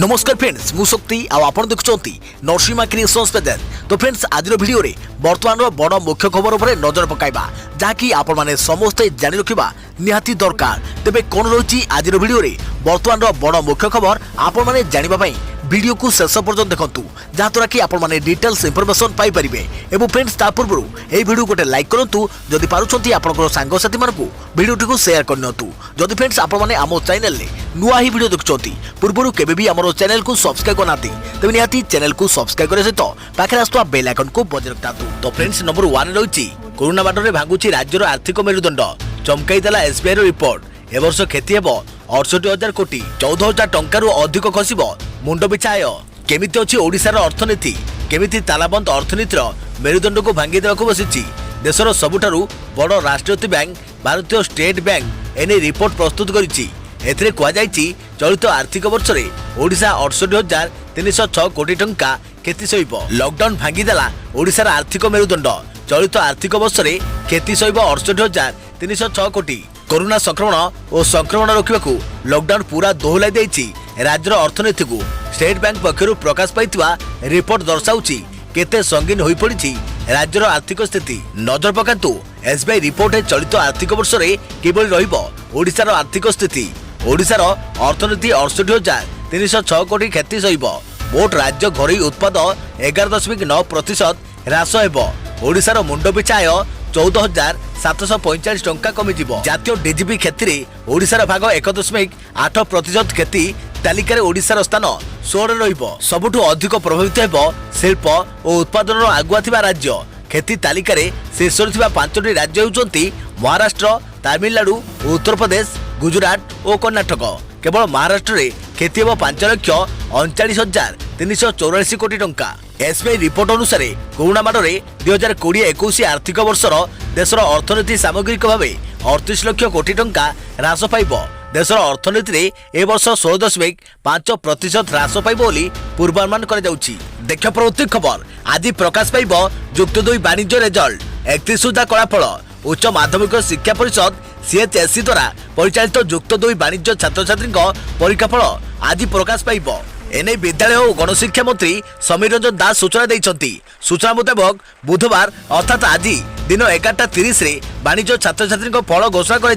नमस्कार फ्रेंड्स मु शक्ति आपण देखुंती नरसिंहा क्रिएशंस पेज। तो फ्रेंड्स आज वीडियो रे वर्तमान बड़ मुख्य खबर उपर नजर पकाइबा जहाँकि आपण माने समस्ते जानि रखिबा निहाती दरकार। तेबे कोन रही आज वीडियो रे वर्तमान बड़ मुख्य खबर आपण माने जानिबा पई वीडियो को शेष पर्यंत देखंतु जहाँद्वारा कि आपण माने डिटेल्स इंफॉर्मेशन पाई परिबे। एवं फ्रेंड्स ता पूर्व ए वीडियो गोटे लाइक करंतु जदि पारुछंती आपनकर सांग साथी मानकु वीडियो को शेयर करनतु। जदि फ्रेंड्स आपण माने आमो चैनल ले नुआ ही वीडियो देखुछंती पूर्वरु केबे भी हमरो चैनल को सब्सक्राइब करनाती तबे निहाती चैनल को सब्सक्राइब करे सहित पाखे आस्तुवा बेल आइकन को बजाय रखतातु। तो फ्रेंड्स नंबर 1 रहिछि कोरोना बाटरे भांगुछि राज्यर आर्थिक मेरुदंड चमकाई देला एसबीआई रो रिपोर्ट। ए वर्ष खेती हेबो 68,000 कोटी 14,000 टंका रु अधिक खसिबो मुंडबिछा आय। केमिति अछि ओडिसा रो अर्थनीति केमिति तालाबंद अर्थनीतिर मेरुदंड को भांगी देबाकू बसिछि देशर सबुठारु बड़ राष्ट्रीय बैंक भारतीय स्टेट बैंक एने रिपोर्ट प्रस्तुत करिछि। एथिरे कुआ जायछि चलित आर्थिक वर्ष रे ओडिसा 68,306 कोटी टंका खेती सहिबो। लॉकडाउन भांगी देला ओडिसा रो आर्थिक मेरुदंड चलित आर्थिक वर्ष रे खेती सहिबो 68,306 कोटी। कोरोना संक्रमण और संक्रमण रोकबाकू लॉकडाउन पूरा दोहलाई देछि राज्यर अर्थनीति को। स्टेट बैंक पक्षरु प्रकाश पाइथिबा रिपोर्ट दर्शाउछि केते संगीन होई पड़िछि राज्यर आर्थिक स्थिति। नजर पकांतु एसबीआई रिपोर्ट चलित आर्थिक वर्ष रे किबळी रहिबो ओडिसा रो आर्थिक स्थिति। ओडिसा रो अर्थनीति 68,306 कोटी क्षति सहिबो। मोट राज्य घरोई उत्पाद 11.9% ह्रास हेबो। ओडिसा रो मुंडपिछा आय 14,745 टंका कमिजिबो। जातीय डीजीपी क्षेत्र में ओडिसा भाग 1.8% खेती तालिकार ओडिसा स्थान 16 रहिबो। सबुठु अधिक प्रभावित हेबो शिल्प और उत्पादन आगुआ थिबा राज्य। खेती तालिकार शीर्ष थिबा 5टी राज्य होउचंती महाराष्ट्र, तमिलनाडु, उत्तर प्रदेश, गुजरात और कर्णाटक। केवल महाराष्ट्र रे खेती हेबो 5,39,384 कोटी टंका। एसबीआई रिपोर्ट अनुसार कोरोना माडरे 2020-21 आर्थिक वर्षर देशर अर्थनीति सामग्रिक भाव 38 लाख कोटी टंका ह्रास पाइब। देशर अर्थनीति रे ए वर्ष 16.5% ह्रास पाइब बोली पूर्वानुमान करा जाउछि। देखियो प्रवृत्ति खबर आज प्रकाश पाइब युक्त 2 वाणिज्य रिजल्ट 31 सुधा कलाफल। उच्च माध्यमिक शिक्षा परिषद सीएचएससी द्वारा परिचालित युक्त 2 वाणिज्य छात्र छात्री परीक्षाफल आज प्रकाश पाइब। एने विद्यालय और गणशिक्षा मंत्री समीर रंजन दास सूचना देइछंती। सूचना मुताबक बुधवार अर्थात आज दिन 11:30 रे वाणिज्य छात्र छात्री फल घोषणा कर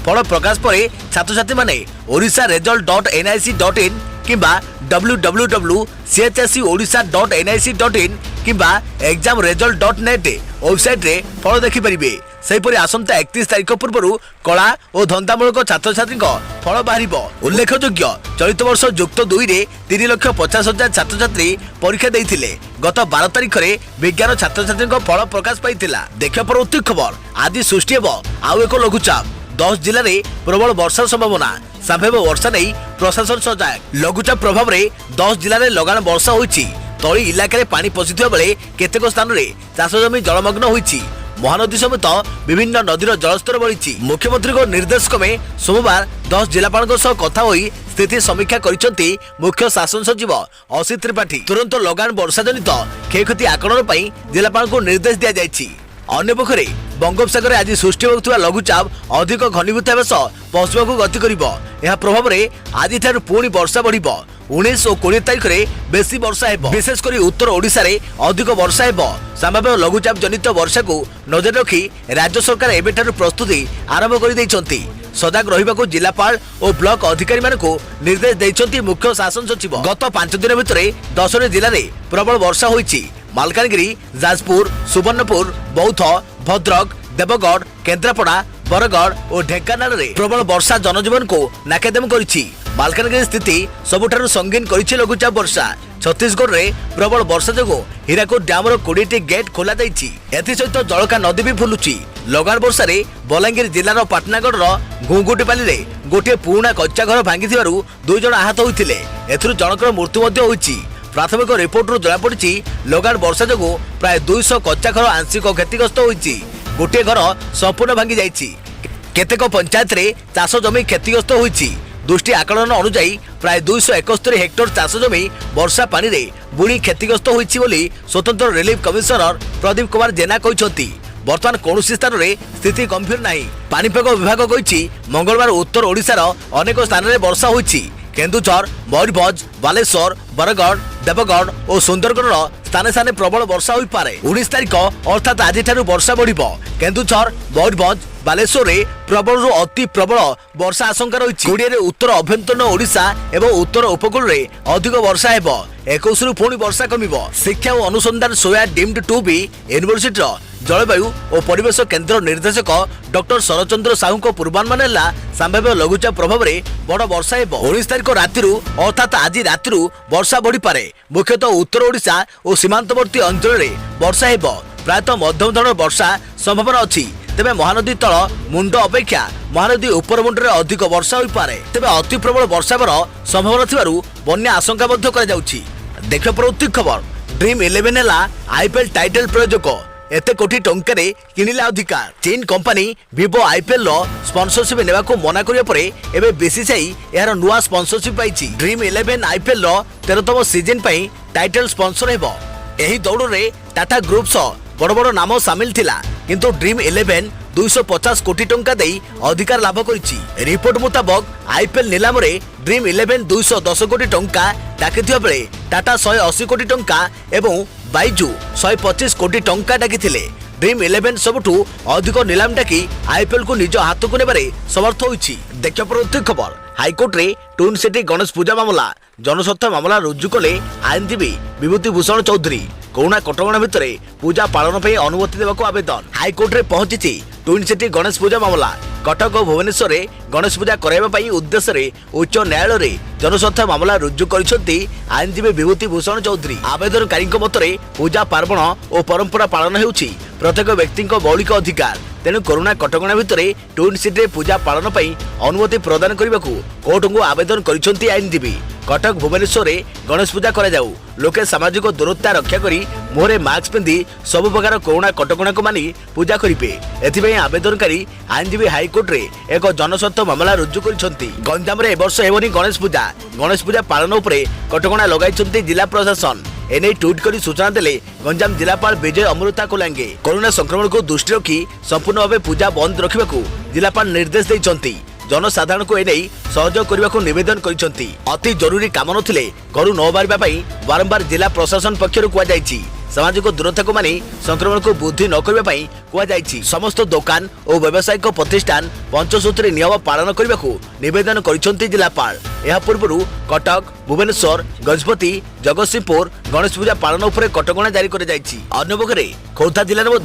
फल प्रकाश पर छात्र छात्री माने orissa.result.nic.in किंबा www.chscodisha.nic.in किंबा examresult.net वेबसाइट रे फल देखि परिबे। सेहिपरि आसंता 31 तारिख पूर्व कला और धंदामूलक छात्र छात्री फल बाहरिबो। उल्लेखयोग्य चलित वर्ष युक्त 2 रे 3,50,000 छात्र छात्री परीक्षा देइथिले। गत 12 तारिख रे विज्ञान छात्र छात्री फल प्रकाश पाइथिला। देखियो परवर्ती खबर आज सृष्टि हेबो आउ एक लघुचाप 10 जिले में प्रबल वर्षा संभावना। संभाव्य वर्षा नहीं प्रशासन सजाग। लघुचाप प्रभाव में 10 जिले में लगान वर्षा होइछि। तली इलाका में पानी पशिथिबा बेले केतेक स्थान रे चाष जमी जलमग्न होइछि। महानदी समेत विभिन्न नदीर जलस्तर बढ़ी। मुख्यमंत्री निर्देश क्रमे सोमवार 10 जिलापाल कथा होई स्थिति समीक्षा करिसेंती मुख्य शासन सचिव असित त्रिपाठी। तुरंत लगान वर्षा जनित क्षयक्षति आकलन पर जिलापाल को निर्देश दिया जायछि। अन्य पक्षरे बंगोपसागर आज सृष्टि होउथिबा लघुचाप अधिक घनीभूत हेबा सह पश्चिम को गति करिबो। एहा प्रभाव में आज ठार पुणी वर्षा बढ़िबो। 19 और 20 तारिख रे बेसी वर्षा हेबो। विशेष करी उत्तर ओडिसा रे अधिक वर्षा हेबो। संभाव्य लघुचाप जनित वर्षा को नजर रखी राज्य सरकार एबेठार प्रस्तुति आरंभ कर दैछंती। सजाग रहिबाकू जिलापाल और ब्लॉक अधिकारी मानकू निर्देश दैछंती मुख्य शासन सचिव। गत 5 दिन भितरे 10 जिले में प्रबल वर्षा होइछि। मालकानगिरी, जाजपुर, सुवर्णपुर, बौद्ध, भद्रक, देवगढ़, केन्द्रापड़ा, बरगढ़ और ढेंकानाल रे प्रबल वर्षा जनजीवन को नाकेदम करिछि। मालकानगिरी स्थिति सबुठारु संगीन करिछि लघुचाप वर्षा। छत्तीसगढ़ रे प्रबल वर्षा जोगु हीराकुद डैम रो 20टी गेट खोला जाइछि। एथि सहित जळका नदी भी फुलुछि। लगान वर्षा रे बलांगीर जिल्लार पाटनागढ़ रो गुंगुटीपाली रे गोटे पुराना कच्चा घर भांगिथिबारु 2 जण आहत होइथिले। एथुरु जनकर मृत्यु मध्ये होइछि। प्राथमिक रिपोर्ट रू जଣା पड़ी लगान वर्षा जोगु प्राय 200 कच्चा घर आंशिक क्षतिग्रस्त होइछि। गोटे घर संपूर्ण भांगी जाइछि। केतेक पंचायत रे चाष जमी क्षतिग्रस्त होइछि। दृष्टि आकलन अनुसार प्राय 271 हेक्टर चाष जमी वर्षा पानी रे बुणी क्षतिग्रस्त होइछि बोली स्वतंत्र रिलीफ कमिशनर प्रदीप कुमार जेना कहिसंती। बर्तमान कौनसी स्थान में स्थिति गंभीर नहीं। पानीपाग विभाग कहिछि मंगलवार उत्तर ओडिशार अनेक स्थान में वर्षा होइछि केन्दुझर मयूरभंज बालेश्वर बरगढ़ देवगढ़ और सुंदरगढ़ स्थाने स्थाने प्रबल वर्षा हो पारे 19 तारिख अर्थात आज वर्षा बढ़ केन्दुझर मयूरभंज बालेश्वर में प्रबल रु अति प्रबल वर्षा आशंका रही कोड़े उत्तर अभ्यंतरण ओडिशा एवं उत्तर उपकूल में अधिक वर्षा हेब 21 रु पुणी वर्षा कम शिक्षा और अनुसंधान सोया डीम्ड टू बी यूनिवर्सिटी जलवायु और परिवेश केन्द्र निर्देशक डॉक्टर शरचंद्र साहू को पूर्वानुमान है संभाव्य लघुचाप प्रभाव में बड़ वर्षा 19 तारिख राति अर्थात आज राति वर्षा बढ़ी पारे मुख्यतः उत्तर ओडिशा और सीमांतवर्ती अंचल में वर्षा हेब प्रायतः मध्यम धरण वर्षा संभावना अच्छी तेज महानदी तल मुंड अपेक्षा महानदी उपर मुंडे अधिक वर्षा हो पारे तेज अति प्रबल वर्षा संभावना थिबारु बन्या आशंका देखिए परवर्ती खबर ड्रीम 11 है आईपीएल टाइटल प्रयोजक एते कोटी टंकार किणिला अधिकार चीन कंपनी विवो आईपीएल स्पॉन्सरशिप नेवा को मना करिया परे एबे बीसीसीआई यार नुआ स्पॉन्सरशिप पाइछि ड्रीम 11 आईपीएल 13तम सीजन पई टाइटल स्पॉन्सर हेबो एही दौड़ रे टाटा ग्रुप सह बड़ बड़ नाम सामिल थिला किंतु ड्रीम 11 250 कोटी टंका दे अधिकार लाभ करिछि रिपोर्ट मुताबक आईपीएल नीलाम रे ड्रीम 11 210 कोटी टंका डाकिथिबा बेले टाटा 180 कोटी टंका एवं बाइजू 125 कोटी टंका डाकिथिले ड्रीम 11 सबुठू अधिक नीलाम डाकी आईपीएल को निज हाथ को नेबारे समर्थ होइछि देखियो परवर्ती खबर हाईकोर्ट रे टून सिटी गणेश पूजा मामला जनस्वार्थ मामला रुजु कले आईनजीवी विभूति भूषण चौधरी कोरोना कटकणा भितर पूजा पालन पर अनुमति देवाक आवेदन हाईकोर्ट रे पहुंची टून सिटी गणेश पूजा मामला कटक और भुवनेश्वर में गणेश पूजा कराइबा उद्देश्य उच्च न्यायालय जनस्वार्थ मामला रुजु करिसेंती आईनजीवी विभूति भूषण चौधरी आवेदनकारी मतरे पूजा पार्वण और परंपरा पालन हेउछि प्रत्येक व्यक्ति मौलिक अधिकार तेणु कोरोना कटकणा भितर टून सिटी पूजा पालन पर अनुमति प्रदान करने को कोर्ट को आवेदन करिसेंती आईनजीवी कटक भुवनेश्वर में गणेश पूजा करा जाऊ लोके सामाजिक दूरता रक्षा करी मुहरे मास्क पिंधि सब प्रकार कोरोना कटकणा को मानि पूजा करेंगे एथिबे आवेदनकारी आईनजीवी हाईकोर्ट रे एक जनस्वार्थ मामला रुजु करिसेंती गंजाम रे एवर्ष हेबनी गणेश पूजा पालन उपरे कटकणा लगाइछंती जिला प्रशासन एने ट्वीट करी सूचना देले गंजाम जिलापाल विजय अमृता कोलांगे कोरोना संक्रमण को दृष्टि रखी संपूर्ण भाव पूजा बंद रखा जिलापाल निर्देश देइछंती जनसाधारण को एने सहयोग करने को निवेदन करिसेंती अति जरूरी काम नथिले घरु न बाहरिबा पई बारंबार जिला प्रशासन पक्षरु कुआ जायछि सामाजिक दूरता को मानि संक्रमण को वृद्धि न करबा पई कुआ जायछि समस्त दुकान और व्यावसायिक प्रतिष्ठान पंचसूत्री नियम पालन करने को निवेदन करिसेंती जिलापाल यह पूर्व कटक भुवनेश्वर गजपति जगतसिंहपुर गणेश पूजा पालन उपरे कटकणा जारी कर जायछि अन्य पक्षरे खोर्धा जिले में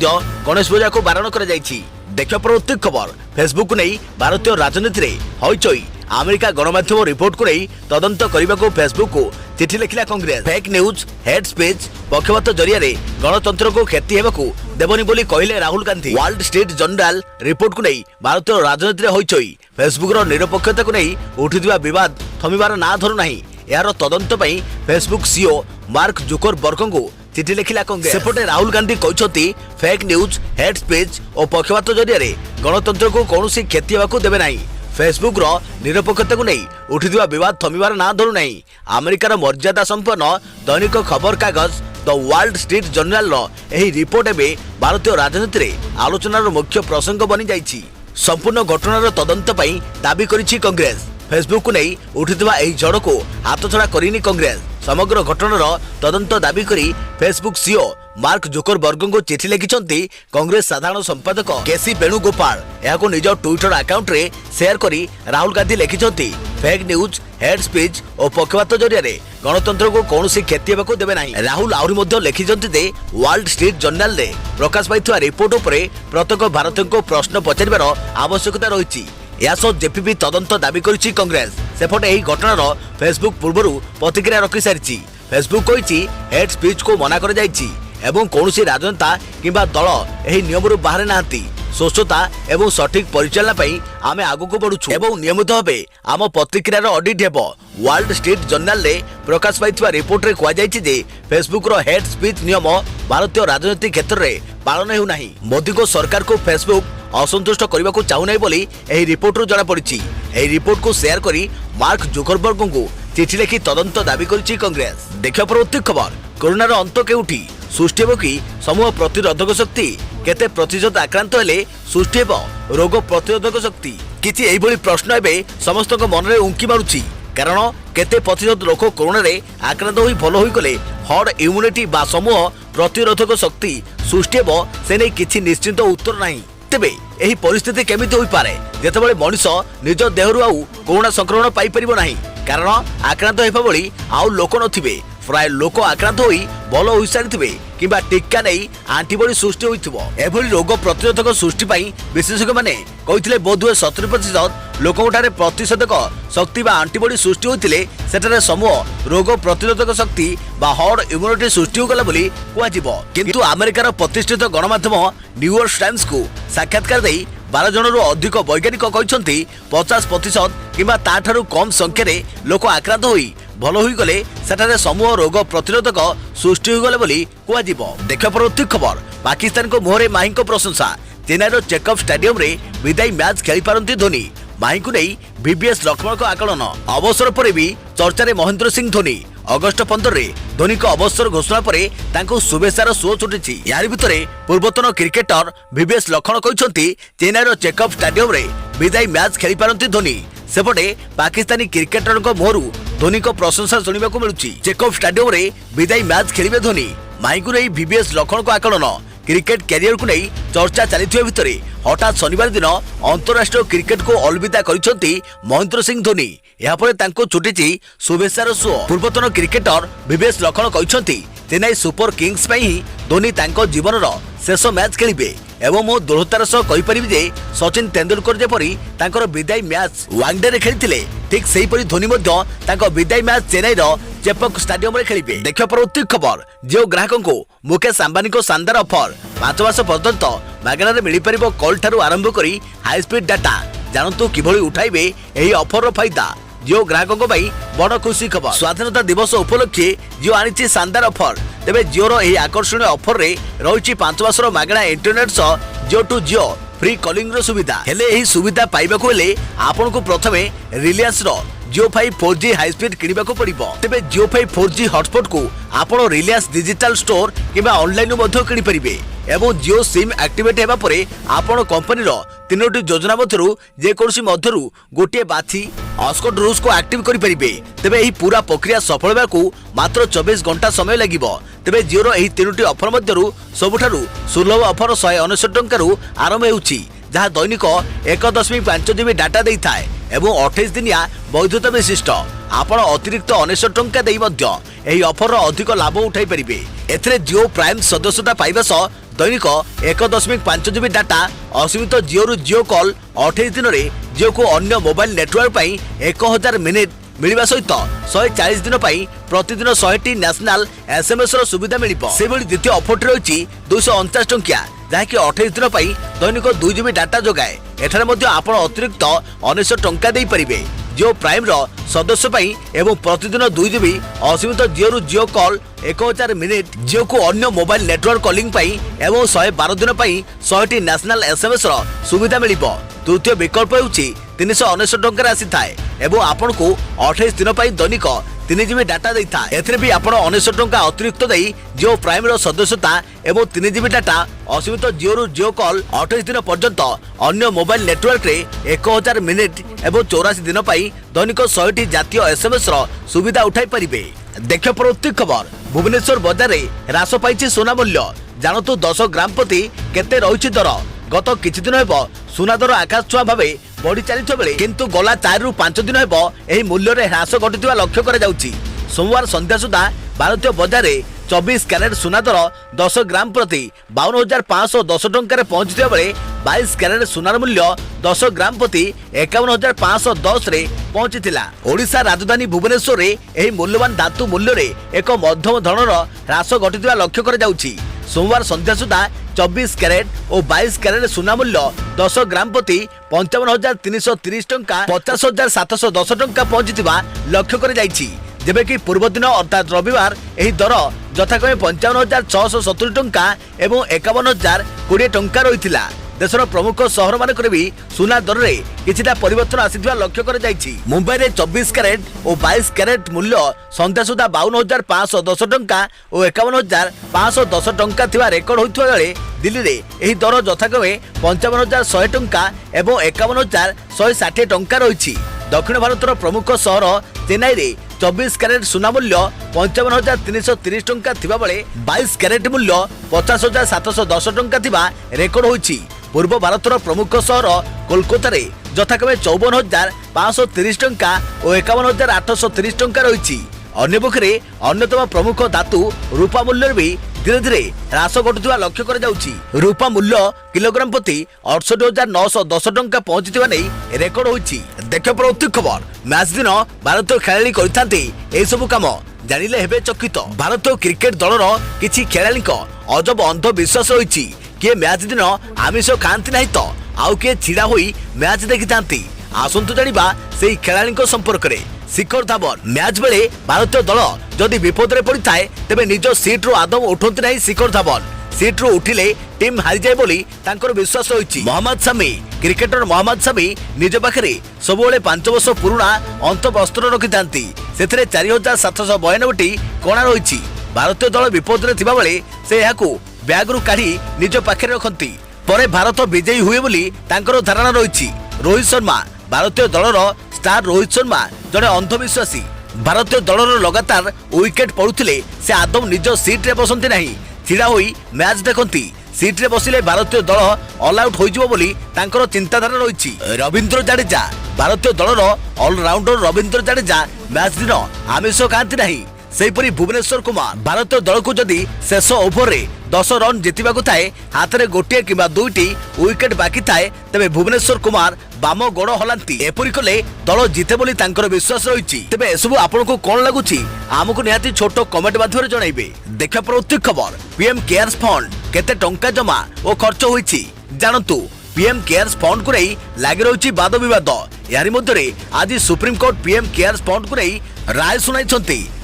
गणेश पूजा को बारण कर जायछि देखिए परवर्ती खबर फेसबुक नहीं भारतीय राजनीति में हईचई अमेरिका गणमाध्यम रिपोर्ट को नहीं तदंत करने को फेसबुक को चिठी लिखिला Congress fake news hate speech पक्षपात जरिया गणतंत्र को क्षति हेबाकू देवनी बोली कहले Rahul Gandhi World Street Journal report को नहीं भारतीय राजनीति में हईचई फेसबुक निरपेक्षता को नहीं उठिथिबा विवाद थमिबार ना धरु नाही यार तदंत पई फेसबुक सीईओ मार्क जुकरबर्ग को चिठी लिखिला कांग्रेस सेपटे राहुल गांधी कहते फेक न्यूज हेड स्पीच और पक्षपात जरिया गणतंत्र को कौन क्षति होगा देवे ना फेसबुक निरपेक्षता को नहीं उठिथिबा विवाद थमिबार ना धरु नहीं अमेरिकार मर्यादा संपन्न दैनिक खबर कागज द वर्ल्ड स्ट्रीट जर्नल एही रिपोर्ट एबे भारतीय राजनीति में आलोचनार मुख्य प्रसंग बनी जाइछि संपूर्ण घटनार तदंत पई दाबी करिछि कांग्रेस फेसबुक को नहीं उठिथिबा एही झड़ को हाथछड़ा करिनी कांग्रेस समग्र घटनार तदंत दाबी करी फेसबुक सीईओ मार्क जुकरबर्ग को चिठी लिखिछंती कांग्रेस साधारण संपादक केसी वेणुगोपाल यहाको निज ट्विटर अकाउंट रे शेयर करी राहुल गांधी लिखिछंती फेक न्यूज हेड स्पीच और पक्षपात जरिया गणतंत्र को कौन क्षति होगा देवे ना राहुल आहरी मध्य लिखिछंती जे वर्ल्ड स्ट्रीट जर्नल रे प्रकाश पाइथिबा रिपोर्ट उपरे प्रत्येक भारतीय को प्रश्न पचारिबार आवश्यकता रही यासह जेपीपी तदंत दाबी करिछि कांग्रेस सेपटे एही घटनार फेसबुक पूर्व प्रतिक्रिया रखि सारिछि फेसबुक कहिछि हेड स्पीच को मना कर जाइछि एवं कौनसी राजनेता किंबा दल एही नियमरु बाहर नाहंती स्वच्छता एवं सठिक परिचालना पई आमे आगु बढ़ुछु एवं नियमित भावे आम प्रतिक्रियार ऑडिट हेबो वर्ल्ड स्ट्रीट जर्नल रे प्रकाश पाइथिबा रिपोर्ट रे कुआ जाइछि जे फेसबुक रो हेड स्पीच नियम भारतीय राजनीतिक क्षेत्र रे पालन हेउ नाही मोदी को सरकार को फेसबुक असंतुष्ट करने को चाहू नहीं बोली एही रिपोर्ट रू जଣା पड़िछि एही रिपोर्ट को शेयर करी मार्क जुकरबर्ग को चिठी लिखि तदंत दाबी करिछि कांग्रेस देखियो परवर्ती खबर कोरोनार अंत केउठी सृष्टि हेब कि समूह प्रतिरोधक शक्ति केते प्रतिशत आक्रांत हेले सृष्टि हेब रोग प्रतिरोधक शक्ति किछि एही बोली प्रश्न एबे समस्त मन रे उंकी मारुछि कारण केते प्रतिशत लोक कोरोना रे आक्रांत होई भलो होई गले हर्ड इम्यूनिटी बा समूह प्रतिरोधक शक्ति सृष्टि हेबो से नै किछि निश्चित उत्तर नाही। तेबे एही परिस्थिति केमिति होई पारे जेतेबेले मनुष्य निज देहरु आउ कोरोना संक्रमण पाई परिबो नाही कारण आक्रांत हेबा बळी आउ लोक नथिबे प्राय लोक आक्रांत होई भलो होई सारिथिबे किबा टीका नै एंटीबॉडी सृष्टि होइथिबो। एभली रोग प्रतिरोधक सृष्टि पई विशेषज्ञ माने कहिथिले बोधुए 70% लोकंठारे प्रतिषेधक शक्ति बा एंटीबॉडी सृष्टि होइथिले सेठारे समूह रोग प्रतिरोधक शक्ति बा हर्ड इम्यूनिटी सृष्टि होगला बोली कुआजिबो। किंतु अमेरिकार प्रतिष्ठित गणमाध्यम न्यूयॉर्क टाइम्स को साक्षात्कार देई 12 जनरू अधिक वैज्ञानिक कहते 50% किंबा ताठारू कम संख्यारे लोक आक्रांत होई भलो होई गले सेठारे समूह रोग प्रतिरोधक सृष्टि होगले बोली कुआजिबो। देखिया परवर्ती खबर पाकिस्तान को मोहरे माही को प्रशंसा चेन्नईर चेकअप स्टेडियम रे विदाई मैच खेली पारंती धोनी माही को नहीं VVS लक्ष्मण को आकलन अवसर पर भी चर्चा रे महेंद्र सिंह धोनी अगस्ट 15 रे धोनी को अवसर घोषणा पर शुभेच्छार सुओ छुटी। यार भितर पूर्वतन क्रिकेटर VVS लक्ष्मण कहते चेन्नईर चेकअप स्टेडियम रे विदाई मैच खेली पारंती धोनी सेपटे पाकिस्तानी क्रिकेटर मोहरु धोनी को प्रशंसा सुनिबा को मिलुची। चेकअप स्टेडियम रे विदाई मैच खेलिबे धोनी माई को नहीं VVS लक्ष्मण को आकलन क्रिकेट कैरियर को नहीं चर्चा चली भितर हठात शनिवार दिन अंतरराष्ट्रीय क्रिकेट को अलविदा करिसेंती महेंद्र सिंह धोनी यापर तांको छुटी शुभेच्छार सुओ। पूर्वतन क्रिकेटर VVS लक्ष्मण कहते चेन्नई सुपर किंग्स पई ही धोनी तांको जीवनर शेष मैच खेलिबे एवं मो दृढ़तार सह कहि जे सचिन तेंदुलकर जेपरी तांकर विदाई मैच वनडे रे खेलिथिले ठीक सेही परी धोनी मध्य तांको विदाई मैच चेन्नईर चेपक स्टेडियम रे खेलिबे। देखियो परवर्ती खबर जो ग्राहकों को मुकेश अंबानी को शानदार ऑफर 5 मास पर्यंत मागणा रे मिली परिबो कॉल ठारू आरंभ करी हाई स्पीड डाटा जानतु किभली उठाइबे एही ऑफर रो फायदा जियो ग्राहकों बड़ खुशी खबर। स्वाधीनता दिवस उपलक्षे जियो आनी शानदार ऑफर तेबे जियोर एही आकर्षणीय ऑफर रे रही 5 मासर मागणा इंटरनेट सह जियो टू जियो फ्री कॉलिंग रो सुविधा हेले एही सुविधा पाइबाको हेले आपन को प्रथमे रिलायंस रो जियो 5 4G हाई स्पीड किनिबा को पड़िबो। तेबे जियो 5 4G हॉटस्पॉट को आपण रिलायंस डिजिटल स्टोर किबा ऑनलाइन मध्ये किनि परिबे एवं जियो सिम एक्टिवेट हेबा परे आपण कंपनी रो 3टी योजना मध्यरु जे कोनसी मध्यरु गोटे बाथी हॉटस्पॉट रूल्स को एक्टिव करि परिबे। तेबे एही पूरा प्रक्रिया सफल हेबाकू मात्र 24 घंटा समय लागिबो। तेबे जियो रो एही 3टी ऑफर मध्यरु सबुठारु सुलभ ऑफर 199 टंका रु आरंभ हेउची जहाँ दैनिक 1.5 GB डाटा देई थाए एवं 28 दिनिया वैधता विशिष्ट आपण अतिरिक्त 99 टंका देई मध्य एही ऑफर अधिक लाभ उठाई परिबे। एथरे जियो प्राइम सदस्यता पाइबा सह दैनिक 1.5 GB डाटा असीमित जियो रु जियो कॉल 28 दिन रे जियो को अन्य मोबाइल नेटवर्क पई 1000 मिनिट मिलिबा सहित 140 दिन पई प्रतिदिन 100टी नेशनल SMS रो सुविधा मिलिबो। सेबोली द्वितीय ऑफर रही 249 टंकिया जहाँकि 28 दिन पई दैनिक 2 GB डाटा जोगाए एठारे मध्य आपण अतिरिक्त 19 टंका देई परिबे। जियो प्राइम रो सदस्य पई एवं प्रतिदिन 2 GB असीमित जियो रु जियो कॉल 1000 मिनिट जियो को अन्य मोबाइल नेटवर्क कॉलिंग पई एवं 112 दिन पई 100टी नेशनल SMS रो सुविधा मिलिबो। तृतीय विकल्प होउची 319 टंका राशि थाए एवं आपण को 28 दिन पई दैनिक 3 GB डाटा देई था। एथरे भी आपण 19 टंका अतिरिक्त देई जियो प्राइम रो सदस्यता एवं 3 GB डाटा असीमित जियो रु जियो कॉल 28 दिन पर्यंत अन्य मोबाइल नेटवर्क रे 1000 मिनिट एवं 84 दिन पई दैनिक 100टी जातीय SMS रो सुविधा उठाई परिबे। देखियो परवर्ती खबर भुवनेश्वर बाजार रे ह्रास पाइछि सोना मूल्य जानतु 10 ग्राम प्रति केते रहिछि दर। गत किछि दिन हेबो सोना दर आकाश छुआ भाबे बढ़ी चली बेले किंतु गला 4 रु 5 दिन हेबो एही मूल्य रे ह्रास घटिथिबा लक्ष्य करा जाउछि। सोमवार संध्या सुधा भारतीय बाजार रे 24 कैरेट सोना दर 10 ग्राम प्रति 52,510 टंका पहुंचता बेले 22 कैरेट सोनार मूल्य 10 ग्राम प्रति 51,510 रे पहुंचीला। ओडिशा राजधानी भुवनेश्वर रे एही मूल्यवान धातु मूल्य रे एक मध्यम धरणर ह्रास घटिथिबा लक्ष्य करा जाउछि। सोमवार संध्या सुधा 24 कैरेट और 22 कैरेट सोना मूल्य 10 ग्राम प्रति 55,330 टंका 50,710 टंका पहुंचीथिबा लक्ष्य कर जाइछि। जेबे कि पूर्व दिन अर्थात रविवार एही दर यथाक्रमे 55,670 टंका एवं 51,020 टंका रहिथिला। देशर प्रमुख सहर मानक भी सोना दर रे किछिटा परिवर्तन आसिथिबा लक्ष्य कर जाइछि। मुंबई रे 24 कैरेट और 22 कैरेट मूल्य संध्या सुधा 52,510 टंका और 51,510 टंका थिबा रेकर्ड होइथबा बेले दिल्ली रे एही दर यथाक्रमे 55,100 टंका एवं 51,160 टंका रहिछि। दक्षिण भारतर प्रमुख सहर चेन्नई रे 24 कैरेट सुना मूल्य 55,330 टंका थिबा बेले 22 कैरेट मूल्य 50,710 टंका थिबा रेकर्ड होईछि। पूर्व भारतर प्रमुख सहर कोलकाता रे यथाक्रमे 54,530 टंका और 51,830 टंका रही। अन्यपक्षे अन्यतम प्रमुख धातु रूपा मूल्य भी धीरे धीरे ह्रास घटुवा लक्ष्य कर जाउछि। रूपा मूल्य किलोग्राम प्रति 68,910 टंका पहुंचुवा नहीं रेकर्ड होईछि। देख प्रति खबर मैच दिन भारतीय खेलाड़ी करथांते ए सब काम जानिले हेबे चकित। भारतीय क्रिकेट दलर किछि खेलाड़ी अजब अंधविश्वास रही। किए मैच दिन आमिष खाती ना तो आउ किए छिड़ा होई मैच देखी थांती। आसंतु जानिबा सेही खेलाड़ी संपर्क में। शिखर धवन मैच बेले भारतीय दल जदि विपद में पड़ी थाए तेबे निज सीट रु आदम उठंती नहीं। शिखर धवन सीट रु उठिले टीम हारी जाए बोली तांकर विश्वास रही। मोहम्मद शमी क्रिकेटर मोहम्मद शमी निज पाखे सब 5 वर्ष पुराना अंतवस्त्र रखि थांती। सेथिरे 4,792 कणा रही। भारतीय दल विपद में थिबा बेले से याकू बैग रु काढ़ी निज पाखे रखती। परे भारत विजयी हुए बोली तांकर धारणा रही। रोहित शर्मा भारतीय दलर स्टार रोहित शर्मा जड़े अंधविश्वासी। भारतीय दलर लगातार विकेट पड़ुथिले से आदम निज सीट रे बसंती नहीं, छिड़ा होई मैच देखंती। सीट रे बसिले भारतीय दल ऑल आउट होई जिवो बोली तांकर चिंताधारा रही। रविंद्र जाडेजा भारतीय दलर ऑलराउंडर रविंद्र जाडेजा मैच दिन आमिष खाती नहीं। सेहीपरि भुवनेश्वर कुमार भारतीय दल को जदि शेष ओभर रे 10 रन जितवा थाए हाथ में गोटे कि 2टी विकेट बाकी थाए तेबे भुवनेश्वर कुमार बाम गोड़ हलांती। एपरि कले दल जिते बोली तांकर विश्वास रही। तेबे एसबु आपनको कोन लागुची आमको निहाती छोट कमेंट माध्यम जणाइबे। देखा प्रति खबर पीएम केयर्स फंड केते टंका जमा और खर्च होईची जानतु। पीएम केयर्स फंड को नहीं लगी रही वाद विवाद। यारी मध्य आज supreme court PM cares fund को नहीं राय सुनाई।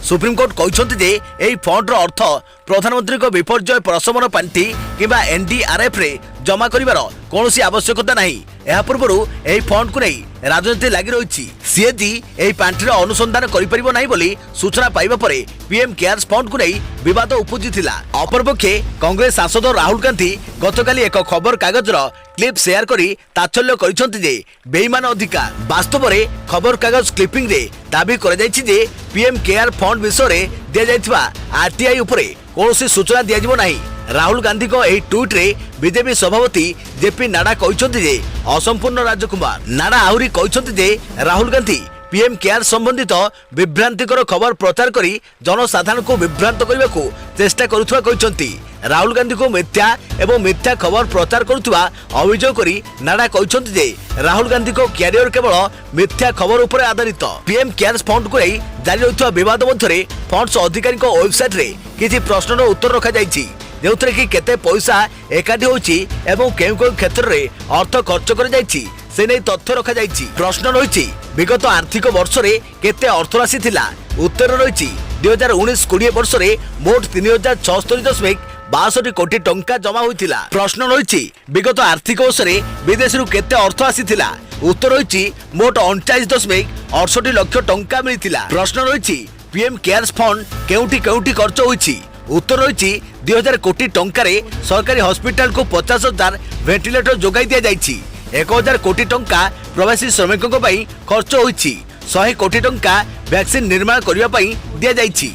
सुप्रीम कोर्ट कहते जे एही फंड रो अर्थ प्रधानमंत्री को विपर्यय प्रशमन पांठी किबा एनडीआरएफ रे जमा करिवार कोनोसी आवश्यकता नहीं। एहा पूर्वरु एही फंड को नहीं राजनीति लगी रही। सीएजी एही पांठीर अनुसंधान करि परिबो नाही बोली सूचना पाइबा परे पीएम केयर्स फंड को नहीं विवाद उपजिथिला। अपरपक्षे कांग्रेस सांसद राहुल गांधी गतकाली एक खबर कागजर क्लिप शेयर करी ताच्छल्य करिसंती जे बेईमान अधिकार। वास्तव में खबर कागज क्लिपिंग रे दाबी कर जे पीएम केयर फंड विषय रे दिया जायथिबा आरटीआई उपरे कोनोसी सूचना दिया जिवो नाही। राहुल गांधी को एही ट्वीट रे बीजेपी सभापति जेपी नाडा कहते जे असंपूर्ण राजकुमार। नाडा आहुरी कहते जे राहुल गांधी पीएम केयर संबंधित विभ्रांतिकर खबर प्रचार करी जनसाधारण को विभ्रांत करने को चेष्टा करुवा कहते। राहुल गांधी को मिथ्या एवं मिथ्या खबर प्रचार करुवा अभियोग करी नाडा कहते जे राहुल गांधी को क्यारियर केवल मिथ्या खबर उपर आधारित। पीएम केयर्स फंड को जारी रही विवाद मध्य फंड्स अधिकारी वेबसाइट रे किसी प्रश्नर उत्तर रखा जायछि जोथरे कि केते पैसा एकाठी होछि एवं केउ क्षेत्र रे अर्थ खर्च कर जायछि से नहीं तथ्य रखा जायछि। प्रश्न रही विगत आर्थिक वर्ष रे केते अर्थ राशि थिला। उत्तर रही 2019-20 वर्ष रे मोट 3,076.62 कोटी टंका जमा होइतिला। प्रश्न रही विगत आर्थिक वर्ष रे विदेश केते अर्थ आसीथिला। उत्तर रही मोट 39.68 लाख टंका मिलितिला। प्रश्न रही पीएम केयर्स फंड केउटी केउटी खर्च होइछि। उत्तर रही 2000 कोटी टंकार सरकारी हॉस्पिटल को 50,000 वेंटिलेटर जोगाई दिया जायछि। 1,000 कोटी टंका प्रवासी श्रमिकों खर्च होइछि। 100 कोटी टंका वैक्सीन निर्माण करने दिया जायछि।